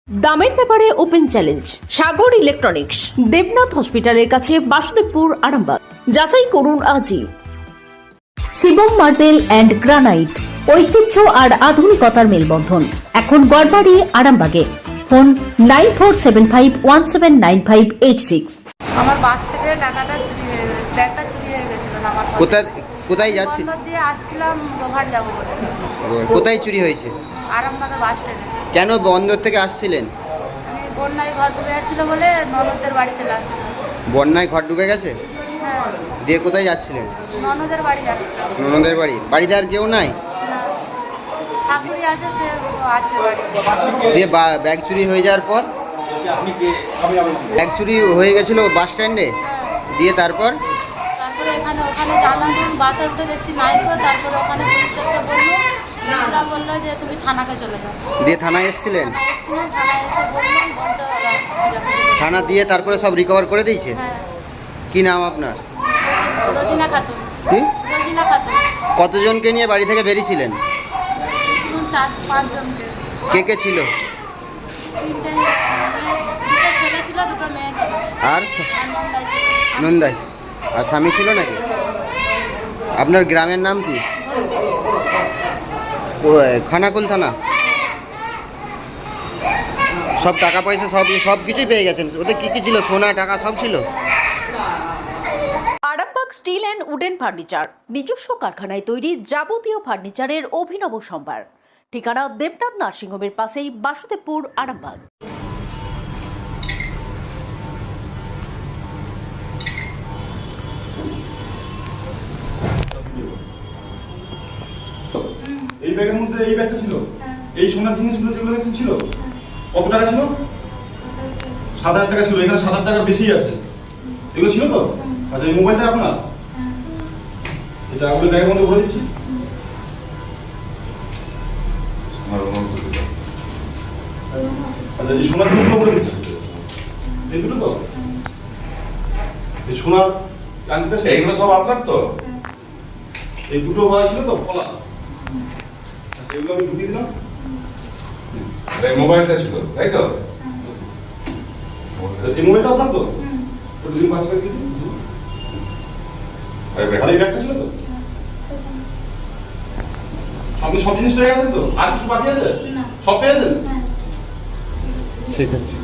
দামের ব্যাপারে open challenge সাগর electronics, Debnath হসপিটালের কাছে, বাসুদেবপুর, আরামবাগ। যাচাই করুন আজই। শিবম মার্বেল অ্যান্ড গ্রানাইট, ঐতিহ্য আর আধুনিকতার মেলবন্ধন, এখন গড়বাড়ি, আরামবাগে। ফোন 9475179586। আমার বাস থেকে টাকাটা চুরি হয়ে গেছে, ব্যাগটা চুরি হয়ে গেছিল আমার কাছে। কোথায় যাচ্ছি? বন্দর দিয়ে আসছিলাম গোঘাট যাবো বলে। কোথায় চুরি হয়েছে? আরামবাগে বাস স্ট্যান্ডে। কেন বন্দর থেকে আসছিলেন? আমি বন্যায় ঘর ডুবে যাচ্ছিল বলে ননদের বাড়ি চলে আসছিলাম। বন্যায় ঘর ডুবে গেছে? হ্যাঁ, দিয়ে কোথায় যাচ্ছিলেন? ননদের বাড়ি যাচ্ছিলাম। ননদের বাড়ি? বাড়িতে আর কেউ নাই? না, শাশুড়ি আছে, সে আছে বাড়ি। দিয়ে ব্যাগ চুরি হয়ে যাওয়ার পর? ব্যাগ চুরি হয়ে গেছিল বাস স্ট্যান্ডে, দিয়ে তারপর? তারপরে ওখানে জানলাম, বাসে উঠে দেখছি নাইকো। তারপরে ওখানে পুলিশ চাপতে বললো, ওরা বললো যে তুমি থানাকে চলে যাও। দিয়ে থানায় এসেছিলেন? থানায় এসে বললাম, বলতে ওরা খোঁজাখুঁজি। থানা দিয়ে তারপরে সব রিকভার করে দিয়েছে? হ্যাঁ। কি নাম আপনার? রোজিনা খাতুন। কি? রোজিনা খাতুন। কতজনকে নিয়ে বাড়ি থেকে বেরিয়েছিলেন? 4-5 জনকে। কে কে ছিল? 3টে দুটো ছেলে ছিল, দুটো মেয়ে ছিল। আর আর নন্দাই ছিল। নন্দাই? আর স্বামী ছিল নাকি? আপনার গ্রামের নাম কি? খানাকুল থানা। সব টাকা পয়সা সব কিছুই পেয়ে গেছেন? ওদের কি কি ছিল? সোনা টাকা সব ছিল? Arambagh steel and wooden furniture, নিজস্ব কারখানায় তৈরি যাবতীয় ফার্নিচারের অভিনব সম্ভার। ঠিকানা দেবনাথ নার্সিংহোমের পাশেই, বাসুদেবপুর, আরামবাগ। এই ব্যাগের মধ্যে এই ব্যাগটা ছিল? এই সোনার জিনিসগুলো যেগুলো দেখছেন ছিল? কত টাকা ছিল? 7,000 টাকা ছিল। এখানে 7,000 টাকার বেশি আছে। এগুলো ছিল তো? আচ্ছা, এই মোবাইলটা আপনার? এটা আপনার ব্যাগের মধ্যে ভরে দিচ্ছি। আচ্ছা, এই সোনার জিনিসগুলো ভরে দিচ্ছি। এই দুটো তো? এই সোনার আংটিটা ছিল? এইগুলো সব আপনার তো? এই দুটো ভরা ছিল তো কলা? আচ্ছা, এগুলো আমি ঢুকিয়ে দিলাম। এই মোবাইলটা ছিল, তাই তো? এই মোবাইলটা আপনার তো? ওটা দিন 5 টাকা দিয়ে দিন। আর এই ব্যাগটা ছিল তো? আপনি সব জিনিস পেয়ে গেছেন তো? আর কিছু বাকি আছে? সব পেয়েছেন? ঠিক আছে।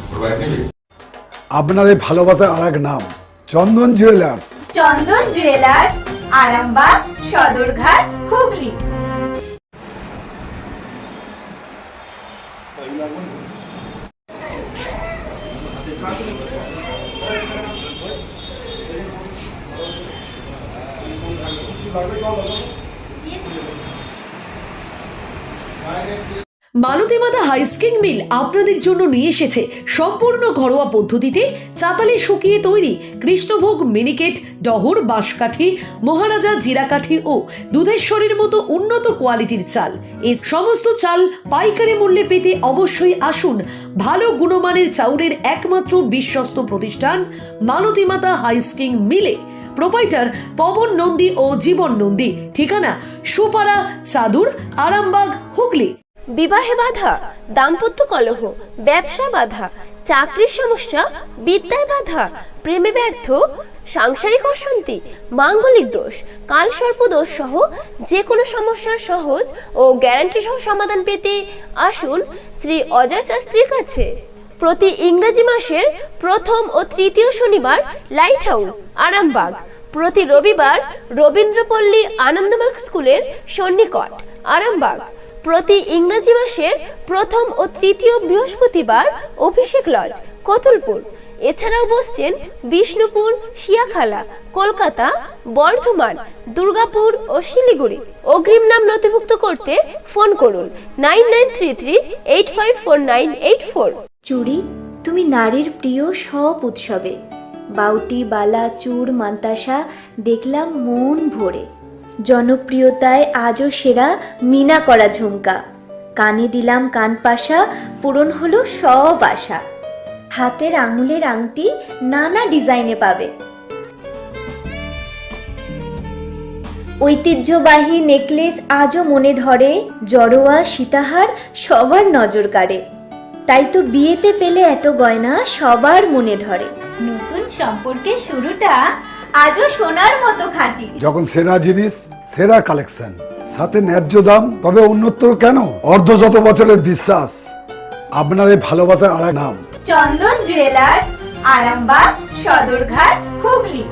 আপনাদের ভালোবাসার আর এক নাম চন্দন জুয়েলার্স। চন্দন জুয়েলার্স, আরামবাগ, সদরঘাট, হুগলি। মালতী মাতা হাইস্কিং মিল আপনাদের জন্য নিয়ে এসেছে সম্পূর্ণ ঘরোয়া পদ্ধতিতে চাতালে শুকিয়ে তৈরি কৃষ্ণভোগ মিনিকেট, ডহর, বাঁশকাঠি, মহারাজা জিরাকাঠি ও দুধেশ্বরীর মতো উন্নত কোয়ালিটির চাল। এই সমস্ত চাল পাইকারি মূল্যে পেতে অবশ্যই আসুন ভালো গুণমানের চাউলের একমাত্র বিশ্বস্ত প্রতিষ্ঠান মালতী মাতা হাইস্কিং মিলে। প্রোপাইটার পবন নন্দী ও জীবন নন্দী। ঠিকানা সুপারা, চাদুর, আরামবাগ, হুগলি। বিবাহে বাধা, দাম্পত্য কলহ, ব্যবসা বাধা, চাকরির সমস্যা, বিদ্যায় বাধা, প্রেমে ব্যর্থ, সাংসারিক অশান্তি, মাঙ্গলিক দোষ, কালসর্প দোষ সহ যে কোনো সমস্যার সহজ ও গ্যারান্টি সহ সমাধান পেতে আসুন শ্রী অজয় শাস্ত্রীর কাছে। প্রতি ইংরেজি মাসের প্রথম ও তৃতীয় শনিবার লাইট হাউস, আরামবাগ। প্রতি রবিবার রবীন্দ্রপল্লী আনন্দমার্গ স্কুলের সন্নিকট, আরামবাগ। প্রতি ইংরেজি মাসের প্রথম ও তৃতীয় বৃহস্পতিবার অভিষেক লজ, কতুলপুর। এছাড়াও বসছেন বিষ্ণুপুর, শিয়াখালা, কলকাতা, বর্ধমান, দুর্গাপুর ও শিলিগুড়ি। অগ্রিম নাম নথিভুক্ত করতে ফোন করুন 9933854984। চুড়ি, তুমি নারীর প্রিয় সব উৎসবে। বাউটি, বালা, চূড়, মান্তাসা দেখলাম মন ভরে। জনপ্রিয়তায় আজও সেরা মিনা করা ঝুমকা। কানে দিলাম কানপাশা, পূরণ হলো সব আশা। হাতের আঙুলের আংটি নানা ডিজাইনে পাবে। ঐতিহ্যবাহী নেকলেস আজও মনে ধরে। জড়োয়া, সীতাহার সবার নজর কাড়ে। তাই তো বিয়েতে পেলে এত গয়না সবার মনে ধরে। নতুন সম্পর্কের শুরুটা আজও সোনার মতো খাঁটি। যখন সেরা জিনিস, সেরা কালেকশন, সাথে ন্যায্য দাম, তবে অন্যত্র কেন? অর্ধশত বছরের বিশ্বাস, আপনাদের ভালোবাসার আরেক নাম। চন্দন জুয়েলার্স, আরামবাগ, সদরঘাট, হুগলি।